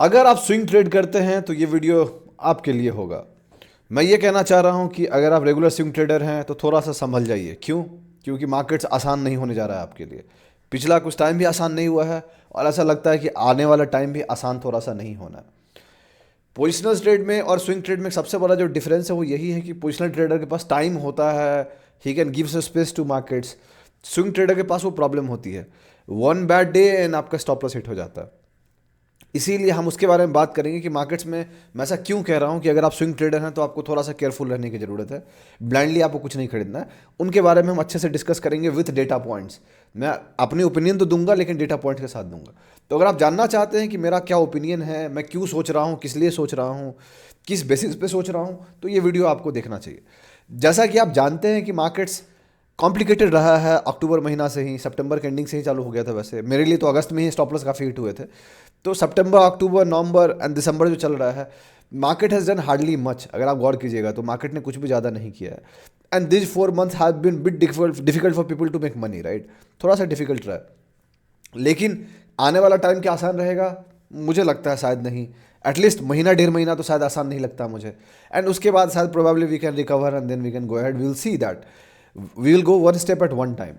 अगर आप swing trade करते हैं तो ये वीडियो आपके लिए होगा। मैं ये कहना चाह रहा हूँ कि अगर आप रेगुलर स्विंग ट्रेडर हैं तो थोड़ा सा संभल जाइए। क्यों? क्योंकि मार्केट्स आसान नहीं होने जा रहा है आपके लिए। पिछला कुछ टाइम भी आसान नहीं हुआ है और ऐसा लगता है कि आने वाला टाइम भी आसान थोड़ा सा नहीं होना है। पोजिशनल ट्रेड में और स्विंग ट्रेड में सबसे बड़ा जो डिफरेंस है वो यही है कि पोजिशनल ट्रेडर के पास टाइम होता है, he can give space to markets. Swing trader के पास वो प्रॉब्लम होती है, वन बैड डे एंड आपका स्टॉप लॉस हिट हो जाता है। इसीलिए हम उसके बारे में बात करेंगे कि मार्केट्स में मैं ऐसा क्यों कह रहा हूं कि अगर आप स्विंग ट्रेडर हैं तो आपको थोड़ा सा केयरफुल रहने की ज़रूरत है। ब्लाइंडली आपको कुछ नहीं खरीदना है। उनके बारे में हम अच्छे से डिस्कस करेंगे विथ डेटा पॉइंट्स। मैं अपनी ओपिनियन तो दूंगा लेकिन डेटा पॉइंट्स के साथ दूंगा। तो अगर आप जानना चाहते हैं कि मेरा क्या ओपिनियन है, मैं क्यों सोच रहा हूँ, किस लिए सोच रहा हूँ, किस बेसिस पे सोच रहा हूँ, तो ये वीडियो आपको देखना चाहिए। जैसा कि आप जानते हैं कि मार्केट्स कॉम्प्लिकेटेड रहा है। अक्टूबर महीना से ही, सितंबर के एंडिंग से ही चालू हो गया था। वैसे मेरे लिए तो अगस्त में ही स्टॉप लॉस काफ़ी हिट हुए थे। तो सितंबर, अक्टूबर, नवंबर एंड दिसंबर जो चल रहा है, market has done hardly much. अगर आप गौर कीजिएगा तो मार्केट ने कुछ भी ज़्यादा नहीं किया है। And this 4 months have been bit difficult for people to make money, right. थोड़ा सा डिफिकल्ट रहा है। लेकिन आने वाला टाइम क्या आसान रहेगा? मुझे लगता है शायद नहीं। एटलीस्ट महीना डेढ़ महीना तो शायद आसान नहीं लगता मुझे। एंड उसके बाद शायद probably we can recover and then we can go ahead, we will see that, we will go one step at one time.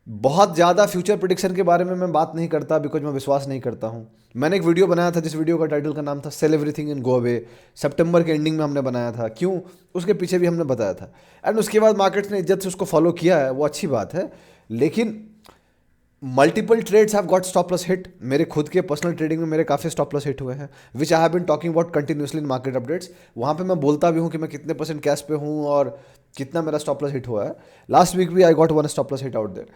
बहुत ज़्यादा फ्यूचर प्रिडिक्शन के बारे में मैं बात नहीं करता बिकॉज मैं विश्वास नहीं करता हूँ। मैंने एक वीडियो बनाया था जिस वीडियो का टाइटल का नाम था sell everything in go away. सितंबर के एंडिंग में हमने बनाया था। क्यों? उसके पीछे भी हमने बताया था। एंड उसके बाद मार्केट्स ने इज्जत से उसको फॉलो किया है, वो अच्छी बात है। लेकिन multiple trades have got stop loss hit. मेरे खुद के पर्सनल ट्रेडिंग में मेरे काफ़ी स्टॉप लॉस हिट हुए हैं, which I have been talking about continuously in market updates. वहाँ पे मैं बोलता भी हूँ कि मैं कितने परसेंट कैश पे हूँ और कितना मेरा स्टॉप लॉस हिट हुआ है। लास्ट वीक भी I got one stop loss hit out there.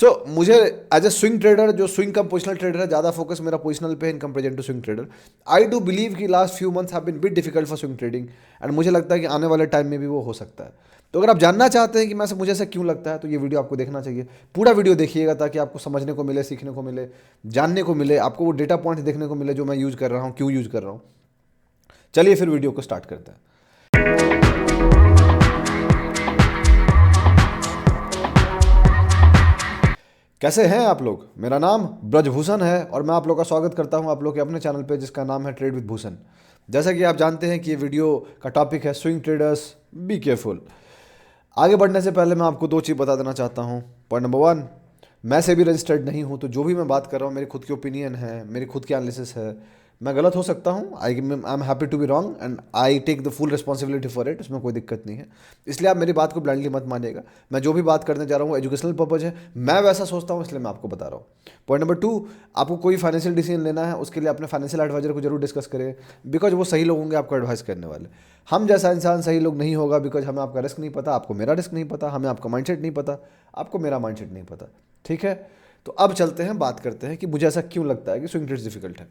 So मुझे एज ए स्विंग ट्रेडर, जो स्विंग कम पोजिशनल ट्रेडर है, ज़्यादा फोकस मेरा पोजिशनल पे in comparison to swing trader. I do believe कि last few months have been bit difficult for swing trading and मुझे लगता है कि आने वाले टाइम में भी वो हो सकता है। तो अगर आप जानना चाहते हैं कि मुझे ऐसा क्यों लगता है तो ये वीडियो आपको देखना चाहिए। पूरा वीडियो देखिएगा ताकि आपको समझने को मिले, सीखने को मिले, जानने को मिले, आपको वो डेटा पॉइंट देखने को मिले जो मैं यूज़ कर रहा हूँ, क्यों यूज़ कर रहा हूँ। चलिए फिर वीडियो को स्टार्ट करते हैं। कैसे हैं आप लोग? मेरा नाम ब्रजभूषण है और मैं आप लोग का स्वागत करता हूं आप लोग के अपने चैनल पे जिसका नाम है ट्रेड विद भूषण। जैसा कि आप जानते हैं कि ये वीडियो का टॉपिक है स्विंग ट्रेडर्स, बी केयरफुल। आगे बढ़ने से पहले मैं आपको दो चीज़ बता देना चाहता हूँ। पॉइंट नंबर वन, मैं से भी रजिस्टर्ड नहीं हूँ, तो जो भी मैं बात कर रहा हूँ मेरी खुद की ओपिनियन है, मेरी खुद की एनालिसिस है। मैं गलत हो सकता हूँ, I am happy to be wrong and I take the full responsibility for it. उसमें कोई दिक्कत नहीं है। इसलिए आप मेरी बात को ब्लाइंडली मत मानिएगा। मैं जो भी बात करने जा रहा हूँ एजुकेशनल पर्पज है, मैं वैसा सोचता हूँ इसलिए मैं आपको बता रहा हूँ। पॉइंट नंबर टू, आपको कोई फाइनेंशियल डिसीजन लेना है उसके लिए अपने फाइनेंशियल एडवाइजर को जरूर डिस्कस करें, बिकॉज वो सही लोग होंगे आपको एडवाइस करने वाले। हम जैसा इंसान सही लोग नहीं होगा, बिकॉज हमें आपका रिस्क नहीं पता, आपको मेरा रिस्क नहीं पता, हमें आपका माइंडसेट नहीं पता, आपको मेरा माइंडसेट नहीं पता। ठीक है, तो अब चलते हैं, बात करते हैं कि मुझे ऐसा क्यों लगता है कि स्विंग ट्रेड्स डिफिकल्ट है।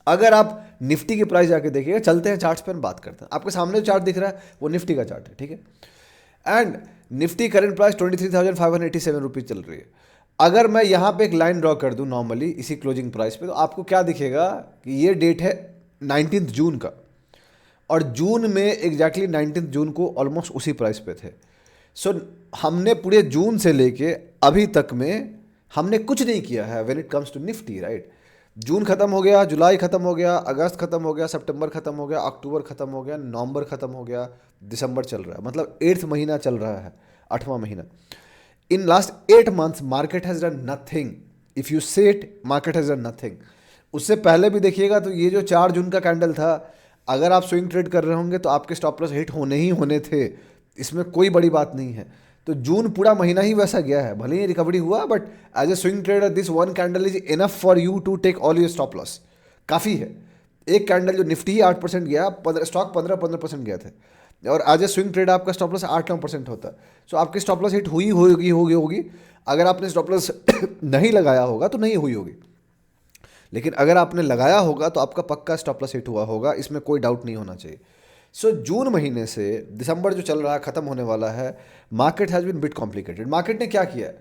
अगर आप निफ्टी की प्राइस जाके देखिएगा, चलते हैं चार्ट्स पर बात करते हैं। आपके सामने जो चार्ट दिख रहा है वो निफ्टी का चार्ट है, ठीक है। And Nifty current price 23,587 rupees चल रही है। अगर मैं यहाँ पे एक लाइन ड्रॉ कर दूँ नॉर्मली इसी क्लोजिंग प्राइस पे, तो आपको क्या दिखेगा कि ये डेट है 19 जून का, और जून में एग्जैक्टली 19 जून को ऑलमोस्ट उसी प्राइस पे थे। सो हमने पूरे जून से लेके अभी तक में हमने कुछ नहीं किया है when it comes to Nifty, right. June खत्म हो गया, जुलाई खत्म हो गया, अगस्त खत्म हो गया, सितंबर खत्म हो गया, अक्टूबर खत्म हो गया, नवंबर खत्म हो गया, दिसंबर चल रहा है, मतलब 8वां महीना चल रहा है, 8वां महीना। In last 8 months market has done nothing. If you say it, market has done nothing. उससे पहले भी देखिएगा तो ये जो 4 जून का कैंडल था, अगर आप स्विंग ट्रेड कर रहे होंगे तो आपके स्टॉप लॉस हिट होने ही होने थे। इसमें कोई बड़ी बात नहीं है। तो जून पूरा महीना ही वैसा गया है, भले ही रिकवरी हुआ, but as a swing trader this one candle is enough for you to take all your stop loss. काफ़ी है। एक कैंडल जो निफ्टी ही 8% गया, स्टॉक 15% गया थे, और एज ए स्विंग ट्रेड आपका स्टॉप लॉस 8-9% होता है। सो आपकी स्टॉप लॉस हिट हुई होगी। अगर आपने स्टॉप लॉस नहीं लगाया होगा तो नहीं हुई होगी, लेकिन अगर आपने लगाया होगा तो आपका पक्का स्टॉप लॉस हिट हुआ होगा, इसमें कोई डाउट नहीं होना चाहिए। सो जून महीने से दिसंबर जो चल रहा है, ख़त्म होने वाला है, market has been bit complicated. Market ने क्या किया है,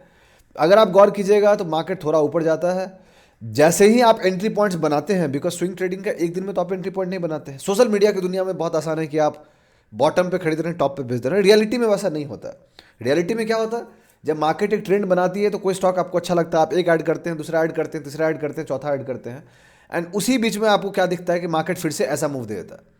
अगर आप गौर कीजिएगा तो मार्केट थोड़ा ऊपर जाता है जैसे ही आप एंट्री पॉइंट्स बनाते हैं, बिकॉज स्विंग ट्रेडिंग का एक दिन में तो आप एंट्री पॉइंट नहीं बनाते हैं। सोशल मीडिया की दुनिया में बहुत आसान है कि आप बॉटम पे खरीद रहे हैं, टॉप पे बेच रहे हैं। रियलिटी में वैसा नहीं होता। रियलिटी में क्या होता है, जब मार्केट एक ट्रेंड बनाती है तो कोई स्टॉक आपको अच्छा लगता है, आप एक ऐड करते हैं, दूसरा ऐड करते हैं, तीसरा ऐड करते हैं, चौथा ऐड करते हैं, एंड उसी बीच में आपको क्या दिखता है कि मार्केट फिर से ऐसा मूव दे देता है।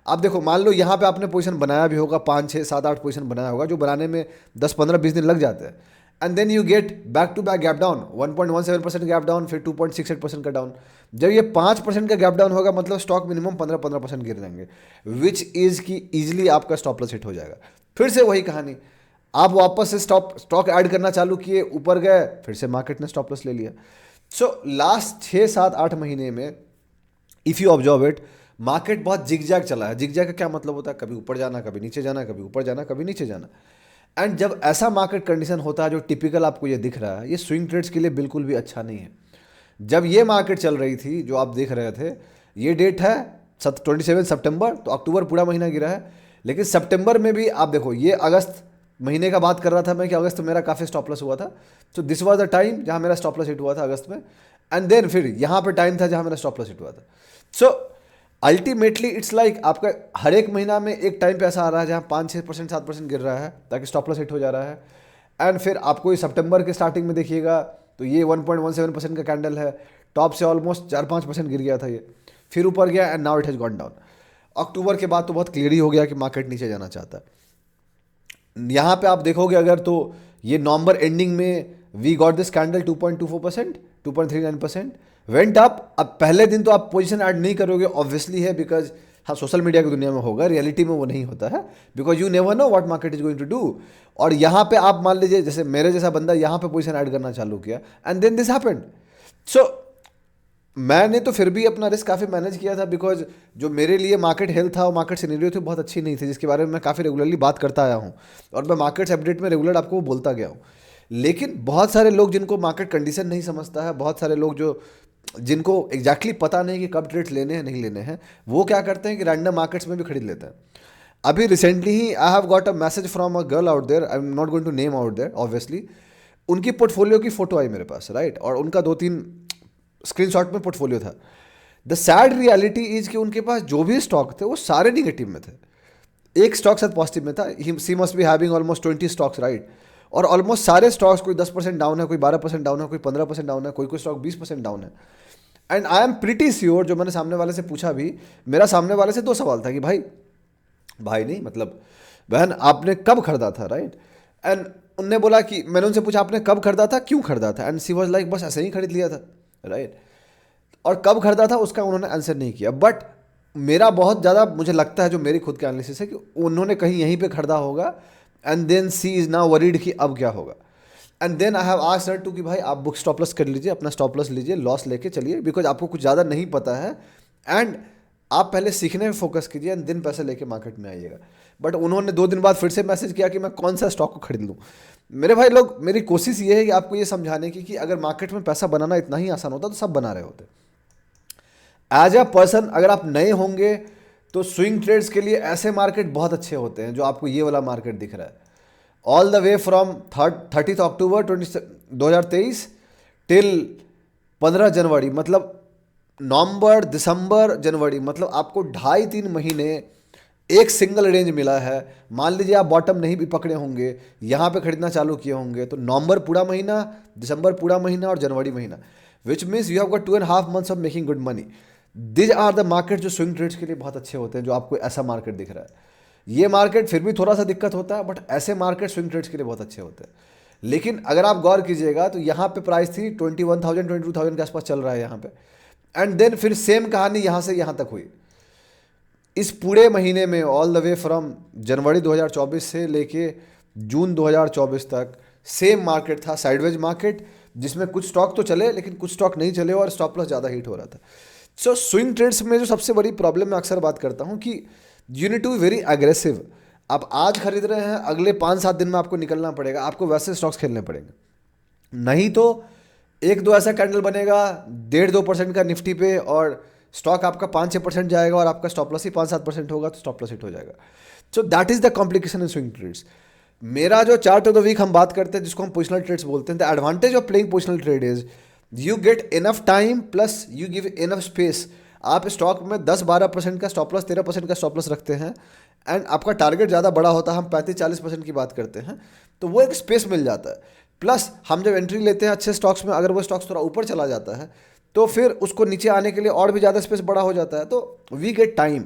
आप देखो, मान लो यहाँ पे आपने पोजीशन बनाया भी होगा, 5 6 7 8 पोजीशन बनाया होगा, जो बनाने में 10 15 20 दिन लग जाते हैं, and then you get back to back gap down, 1.17% gap down, फिर 2.68% का डाउन। जब ये 5% का गैप डाउन होगा मतलब स्टॉक मिनिमम 15% गिर जाएंगे, विच इज की ईजिली आपका स्टॉप लॉस हिट हो जाएगा। फिर से वही कहानी, आप वापस से स्टॉक ऐड करना चालू किए, ऊपर गए, फिर से मार्केट ने स्टॉप लॉस ले लिया। सो लास्ट 6 7 8 महीने में if you observe it, market बहुत जिगजैग चला है। जिगजैग का क्या मतलब होता है? कभी ऊपर जाना, कभी नीचे जाना, कभी ऊपर जाना, कभी नीचे जाना। एंड जब ऐसा मार्केट कंडीशन होता है जो टिपिकल आपको ये दिख रहा है, ये स्विंग ट्रेड्स के लिए बिल्कुल भी अच्छा नहीं है। जब ये मार्केट चल रही थी जो आप देख रहे थे, ये डेट है 27 सितंबर, तो अक्टूबर पूरा महीना गिरा है, लेकिन सितंबर में भी आप देखो, ये अगस्त महीने का बात कर रहा था मैं कि अगस्त में मेरा काफ़ी स्टॉप लॉस हुआ था। तो दिस वाज द टाइम जहाँ मेरा स्टॉप लॉस हिट हुआ था अगस्त में, एंड देन फिर यहाँ पे टाइम था जहाँ मेरा स्टॉप लॉस हिट हुआ था। सो अल्टीमेटली इट्स लाइक आपका हर एक महीना में एक टाइम पे ऐसा आ रहा है जहाँ 5 6% 7% गिर रहा है ताकि स्टॉप लॉस हिट हो जा रहा है। एंड फिर आपको ये सितंबर के स्टार्टिंग में देखिएगा तो ये 1.17% का कैंडल है, टॉप से ऑलमोस्ट 4 5% गिर गया था ये, फिर ऊपर गया and now it has gone down. October के बाद तो बहुत क्लियर ही हो गया कि मार्केट नीचे जाना चाहता है। यहाँ पे आप देखोगे अगर तो ये नवंबर एंडिंग में we got this candle 2.24%, 2.39%, went up. अब पहले दिन तो आप पोजीशन ऐड नहीं करोगे, ऑब्वियसली है, बिकॉज हाँ सोशल मीडिया की दुनिया में होगा, रियलिटी में वो नहीं होता है, because you never know what market is going to do. और यहाँ पे आप मान लीजिए जैसे मेरे जैसा बंदा यहाँ पे पोजीशन ऐड करना चालू किया एंड देन दिस हैपेंड। सो मैंने तो फिर भी अपना रिस्क काफ़ी मैनेज किया था, बिकॉज जो मेरे लिए मार्केट हेल्थ था और मार्केट सिनेरियो थी बहुत अच्छी नहीं थी, जिसके बारे में मैं काफ़ी रेगुलरली बात करता आया हूँ और मैं मार्केट्स अपडेट में रेगुलर आपको बोलता गया हूँ। लेकिन बहुत सारे लोग जिनको मार्केट कंडीशन नहीं समझता है, बहुत सारे लोग जो जिनको एग्जैक्टली पता नहीं कि कब ट्रेड्स लेने हैं नहीं लेने हैं, वो क्या करते हैं कि रैंडम मार्केट्स में भी खरीद लेते हैं। अभी रिसेंटली ही I have got a message from a girl out there, I am not going to name out there obviously. उनकी पोर्टफोलियो की फोटो आई मेरे पास, राइट, और उनका 2 3 स्क्रीनशॉट में पोर्टफोलियो था। द सैड रियलिटी इज कि उनके पास जो भी स्टॉक थे वो सारे निगेटिव में थे, एक स्टॉक साथ पॉजिटिव में था। She must be having almost 20 stocks, right, और ऑलमोस्ट सारे स्टॉक्स कोई 10% डाउन है, कोई 12% डाउन है, कोई 15% डाउन है, कोई स्टॉक 20% डाउन है। And I am pretty sure, जो मैंने सामने वाले से पूछा भी, मेरा सामने वाले से 2 सवाल था कि भाई नहीं मतलब बहन आपने कब खरीदा था, राइट। एंड उनने बोला कि मैंने उनसे पूछा आपने कब खरीदा था, क्यों खरीदा था, एंड सी वाज लाइक बस ऐसे ही खरीद लिया था, राइट। और कब खरीदा था उसका उन्होंने आंसर नहीं किया, बट मेरा बहुत ज़्यादा मुझे लगता है, जो मेरी खुद की एनालिसिस है, कि उन्होंने कहीं यहीं पे खरीदा होगा and then she is now worried कि अब क्या होगा। And then I have asked her to कि भाई आप बुक स्टॉप लॉस कर लीजिए, अपना स्टॉप लॉस लीजिए, लॉस लेके चलिए, बिकॉज आपको कुछ ज़्यादा नहीं पता है एंड आप पहले सीखने में फोकस कीजिए एंड दिन पैसे लेके मार्केट में आइएगा। बट उन्होंने 2 दिन बाद फिर से मैसेज किया कि मैं कौन सा स्टॉक को खरीद लूँ। मेरे भाई लोग, मेरी कोशिश ये है कि आपको ये समझाने की कि अगर मार्केट में पैसा बनाना इतना ही आसान होता तो सब बना रहे होते। एज अ पर्सन अगर आप नए होंगे तो स्विंग ट्रेड्स के लिए ऐसे मार्केट बहुत अच्छे होते हैं जो आपको ये वाला मार्केट दिख रहा है, all the way from 30 October 2023 till 15 जनवरी, मतलब नवंबर दिसंबर जनवरी, मतलब आपको 2.5 3 महीने एक सिंगल रेंज मिला है। मान लीजिए आप बॉटम नहीं भी पकड़े होंगे, यहाँ पे खरीदना चालू किए होंगे, तो नवंबर पूरा महीना, दिसंबर पूरा महीना और जनवरी महीना, which means you have got 2.5 months of making good money. These are the market जो स्विंग ट्रेड्स के लिए बहुत अच्छे होते हैं, जो आपको ऐसा मार्केट दिख रहा है। ये मार्केट फिर भी थोड़ा सा दिक्कत होता है, बट ऐसे मार्केट स्विंग ट्रेड्स के लिए बहुत अच्छे होते हैं। लेकिन अगर आप गौर कीजिएगा तो यहाँ पे प्राइस थी 21,000 22,000 के आसपास चल रहा है यहाँ पे, एंड देन फिर सेम कहानी यहाँ से यहाँ तक हुई। इस पूरे महीने में all the way from January 2024 से लेके जून 2024 तक सेम मार्केट था, साइडवेज मार्केट, जिसमें कुछ स्टॉक तो चले लेकिन कुछ स्टॉक नहीं चले और स्टॉप लॉस ज़्यादा हिट हो रहा था। सो स्विंग ट्रेड्स में जो सबसे बड़ी प्रॉब्लम मैं अक्सर बात करता हूँ कि you need to be very aggressive. आप आज खरीद रहे हैं, अगले 5 7 दिन में आपको निकलना पड़ेगा, आपको वैसे स्टॉक्स खेलने पड़ेंगे, नहीं तो 1 2 ऐसा कैंडल बनेगा 1.5 2% का निफ्टी पे और स्टॉक आपका 5 6% जाएगा और आपका स्टॉप लॉस ही 5 7% होगा, तो स्टॉप लॉस हिट हो जाएगा। So that is the complication in swing trades. मेरा जो चार्ट ऑफ द वीक हम बात करते हैं, जिसको हम पोजिशनल ट्रेड्स बोलते हैं, the advantage of playing positional trade is you get enough time plus you give enough space. आप स्टॉक में 10 12% का स्टॉप लॉस, 13% का स्टॉप लॉस रखते हैं एंड आपका टारगेट ज़्यादा बड़ा होता है, हम 35 40% की बात करते हैं, तो वो एक स्पेस मिल जाता है। प्लस हम जब एंट्री लेते हैं अच्छे स्टॉक्स में, अगर वो स्टॉक्स थोड़ा ऊपर चला जाता है तो फिर उसको नीचे आने के लिए और भी ज़्यादा स्पेस बड़ा हो जाता है, तो we get time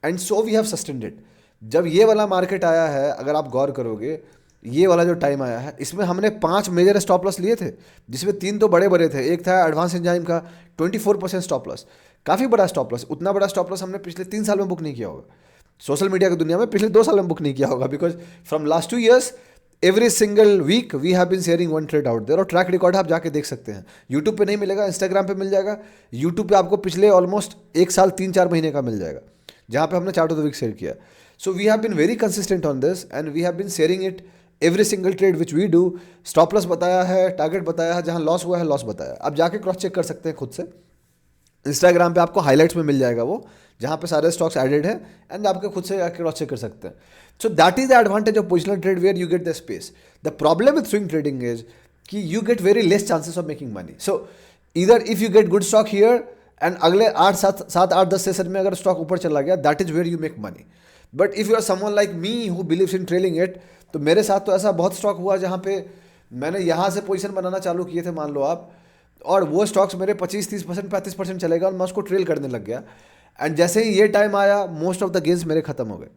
and so we have sustained it. जब ये वाला मार्केट आया है, अगर आप गौर करोगे, ये वाला जो टाइम आया है, इसमें हमने 5 मेजर स्टॉप लॉस लिए थे, जिसमें 3 तो बड़े बड़े थे। एक था एडवांस एंजाइम का 24% स्टॉप लॉस, काफ़ी बड़ा स्टॉप लॉस। उतना बड़ा स्टॉप लॉस हमने पिछले 3 साल में बुक नहीं किया होगा, सोशल मीडिया की दुनिया में पिछले 2 साल में बुक नहीं किया होगा, because from last 2 years every single week we have been sharing one trade out there. और ट्रैक रिकॉर्ड आप जाके देख सकते हैं, यूट्यूब पे नहीं मिलेगा, इंस्टाग्राम पे मिल जाएगा। यूट्यूब पे आपको पिछले ऑलमोस्ट 1 साल 3-4 महीने का मिल जाएगा, जहाँ पे हमने chart of the week share किया। So we have been very consistent on this and we have been sharing it every single trade which we do. Stop loss बताया है, टारगेट बताया है, जहाँ लॉस हुआ है लॉस बताया। आप जाके क्रॉस चेक कर सकते हैं खुद से, इंस्टाग्राम पे आपको हाईलाइट्स में मिल जाएगा वो, जहाँ पे सारे स्टॉक्स एडेड है, एंड आपके खुद से आके क्रॉस चेक कर सकते हैं। So that is the advantage of positional trade where you get the space. The problem with swing trading is कि you get very less chances of making money. So इधर if you get good stock here and अगले 8-10 session में अगर stock ऊपर चला गया, that is where you make money. But if you are someone like me who believes in trailing it, तो मेरे साथ तो ऐसा बहुत स्टॉक हुआ जहाँ पे मैंने यहाँ से पोजीशन बनाना चालू किए थे, मान लो आप, और वो स्टॉक्स मेरे 25-30%, 35% चलेगा और मैं उसको ट्रेल करने लग गया। एंड जैसे ही ये टाइम आया, मोस्ट ऑफ द गेन्स मेरे खत्म हो गए।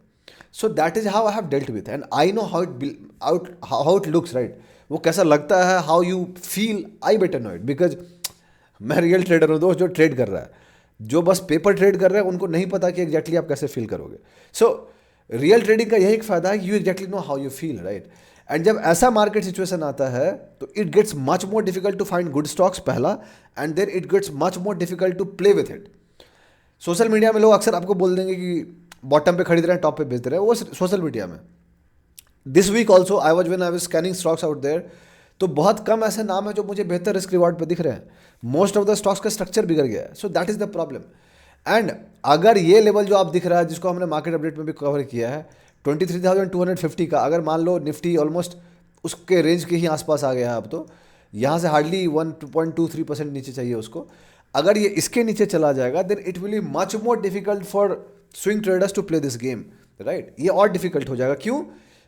So that is how I have dealt with, and I know how it looks, right. वो कैसा लगता है, how you feel, I better know it, because मैं रियल ट्रेडर हूँ दोस्त, जो ट्रेड कर रहा है। जो बस पेपर ट्रेड कर रहे हैं उनको नहीं पता कि एग्जैक्टली आप कैसे फील करोगे। सो रियल ट्रेडिंग का यही एक फायदा है कि you exactly know how you feel, right. And जब ऐसा मार्केट सिचुएशन आता है तो it gets much more difficult to find good stocks, पहला, and then it gets much more difficult to play with it. Social media में लोग अक्सर आपको बोल देंगे कि बॉटम पे खरीद रहे हैं, टॉप पे बेच रहे हैं, वो सोशल मीडिया में। This week also I was scanning stocks out there, तो बहुत कम ऐसे नाम है जो मुझे बेहतर रिस्क रिवॉर्ड पे दिख रहे हैं। मोस्ट ऑफ द स्टॉक्स का स्ट्रक्चर बिगड़ गया है। सो that is the problem. And अगर ये लेवल जो आप दिख रहा है, जिसको हमने मार्केट अपडेट में भी कवर किया है, 23,250 का, अगर मान लो निफ्टी ऑलमोस्ट उसके रेंज के ही आसपास आ गया है अब, तो यहाँ से हार्डली 1.23% नीचे चाहिए उसको। अगर ये इसके नीचे चला जाएगा, then it will be much more difficult for swing traders to play this game, right. ये और डिफिकल्ट हो जाएगा, क्यों?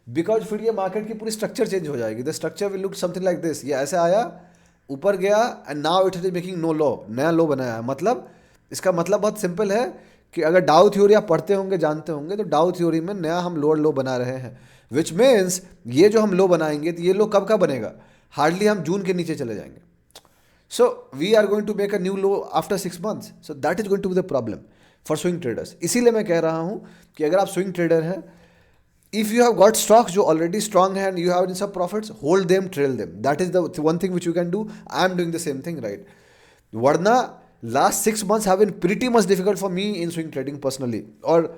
बिकॉज फिर ये मार्केट की पूरी स्ट्रक्चर चेंज हो जाएगी। The structure will look something like this. ये ऐसे आया, ऊपर गया, and now it is making new low, नया लो बनाया है। मतलब इसका मतलब बहुत सिंपल है कि अगर डाउ थ्योरी आप पढ़ते होंगे, जानते होंगे, तो डाउ थ्योरी में नया हम लोअर लो बना रहे हैं, विच मीन्स ये जो हम लो बनाएंगे, तो ये लो कब का बनेगा? हार्डली हम जून के नीचे चले जाएंगे। So we are going to make a new low after 6 months। So that is going to be the problem for swing traders. इसीलिए मैं कह रहा हूँ कि अगर आप स्विंग ट्रेडर हैं, if you have got stocks जो already strong है and you have in some profits, hold them, trail them. That is the one thing which you can do. I am doing the same thing, right? वरना last 6 months have been pretty much difficult for me in swing trading personally. और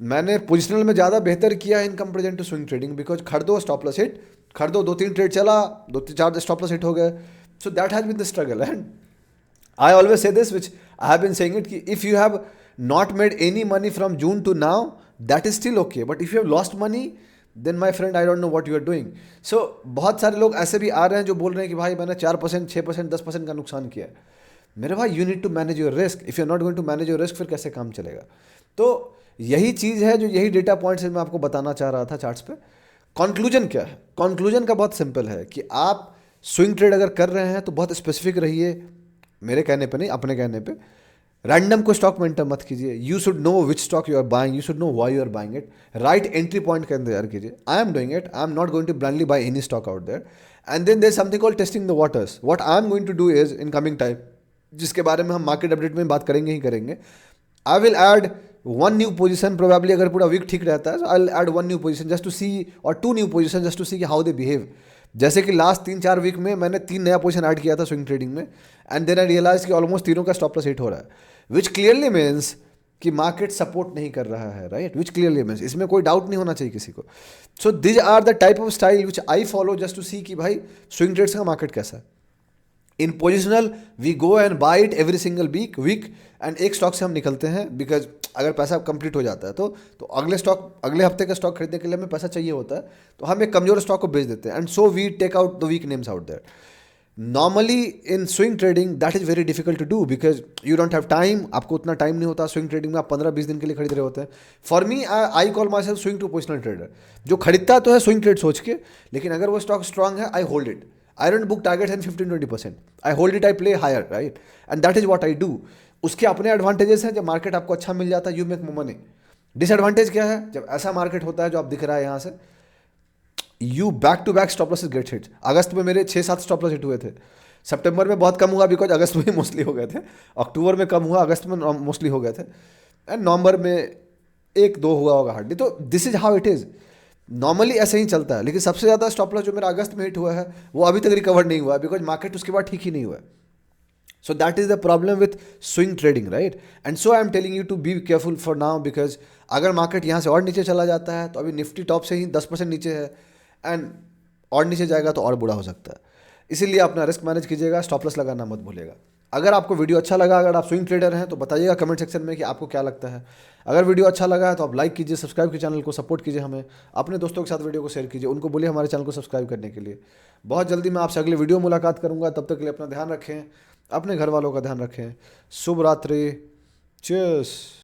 मैंने positional में ज़्यादा बेहतर किया in comparison to swing trading, because खरीदो stop loss hit, खरीदो 2-3 trade चला, 2-4 स्टॉप लॉस हिट हो गए। So that has been the struggle, and I always say this which I have been saying it कि if you have not made any money from June to now, that is still okay. But if you have lost money, then my friend, I don't know what you are doing. So बहुत सारे लोग ऐसे भी आ रहे हैं जो बोल रहे हैं कि भाई मैंने 4%, 6%, 10% का नुकसान किया है। मेरे भाई, you need to manage your risk. If you are not going to manage your risk, फिर कैसे काम चलेगा? तो यही चीज़ है, जो यही डेटा पॉइंट्स मैं आपको बताना चाह रहा था चार्ट्स पे। कंक्लूजन क्या है? कंक्लूजन का बहुत सिंपल है कि आप स्विंग ट्रेड अगर कर रहे हैं तो बहुत स्पेसिफिक रहिए, मेरे कहने पे नहीं, अपने कहने पे। रैंडम को स्टॉक में एंटर मत कीजिए। You should know which stock you are buying, you should know why you are buying it. Right entry point के अंदर कीजिए। I am doing it, I am not going to blindly buy any stock out there. And then there something called testing the waters. What I am going to do is in coming time, जिसके बारे में हम market update में बात करेंगे ही करेंगे, I will add 1 new position probably. अगर पूरा वीक ठीक रहता है, I will add 1 new position just to see, और 2 new position just to see how they behave. जैसे कि लास्ट 3-4 वीक में मैंने 3 नया पोजीशन ऐड किया था स्विंग ट्रेडिंग में, एंड देन आई रियलाइज कि ऑलमोस्ट तीनों का स्टॉप लॉस हिट हो रहा है, विच क्लियरली मीन्स कि मार्केट सपोर्ट नहीं कर रहा है, राइट। विच क्लियरली मीन्स, इसमें कोई डाउट नहीं होना चाहिए किसी को। So these are the type of style which I follow just to see कि भाई स्विंग ट्रेड्स का मार्केट कैसा है। In positional we go and buy it every single weekend एक स्टॉक से हम निकलते हैं, बिकॉज अगर पैसा कंप्लीट हो जाता है तो अगले हफ्ते का स्टॉक खरीदने के लिए हमें पैसा चाहिए होता है, तो हम एक कमजोर स्टॉक को बेच देते हैं, and so we take out the weak names out there. Normally in swing trading that is very difficult to do, because you don't have time. आपको उतना टाइम नहीं होता। स्विंग ट्रेडिंग में आप 15-20 दिन के लिए खरीद रहे होते हैं। For me, I call my self swing to positional trader, जो खरीदता तो है स्विंग ट्रेड सोच के, लेकिन अगर वो स्टॉक स्ट्रांग है, I hold it. I don't book target and 15-20%, I hold it, I play higher, right, and that is what I do. उसके अपने एडवांटेजेस हैं, जब मार्केट आपको अच्छा मिल जाता है you make more money. Disadvantage क्या है, जब ऐसा मार्केट होता है जो आप दिख रहा है यहाँ से, you back to back stop losses get hit. अगस्त में मेरे 6-7 स्टॉप लॉस हिट हुए थे, सितंबर में बहुत कम हुआ बिकॉज अगस्त में मोस्टली हो गए थे, अक्टूबर में कम हुआ, अगस्त में मोस्टली हो गए थे, एंड नवंबर में 1-2 हुआ होगा हार्डली। तो this is how it is, normally ऐसे ही चलता है। लेकिन सबसे ज़्यादा स्टॉप लॉस जो मेरा अगस्त में हिट हुआ है वो अभी तक रिकवर नहीं हुआ है बिकॉज मार्केट उसके बाद ठीक ही नहीं हुआ है। So that is the problem with swing trading, right? And so I am telling you to be careful for now because अगर मार्केट यहाँ से और नीचे चला जाता है तो अभी निफ्टी टॉप से ही 10% नीचे है, एंड और नीचे जाएगा तो और बुरा हो सकता है। इसीलिए अपना रिस्क मैनेज कीजिएगा, स्टॉप लॉस लगाना मत भूलिएगा। अगर आपको वीडियो अच्छा लगा, अगर आप स्विंग ट्रेडर हैं तो बताइएगा कमेंट सेक्शन में कि आपको क्या लगता है। अगर वीडियो अच्छा लगा है तो आप लाइक कीजिए, सब्सक्राइब कीजिए, चैनल को सपोर्ट कीजिए, हमें अपने दोस्तों के साथ वीडियो को शेयर कीजिए, उनको बोलिए हमारे चैनल को सब्सक्राइब करने के लिए। बहुत जल्दी मैं आपसे अगले वीडियो मुलाकात करूंगा, तब तक के लिए अपना ध्यान रखें, अपने घर वालों का ध्यान रखें। शुभ रात्रि, चीयर्स।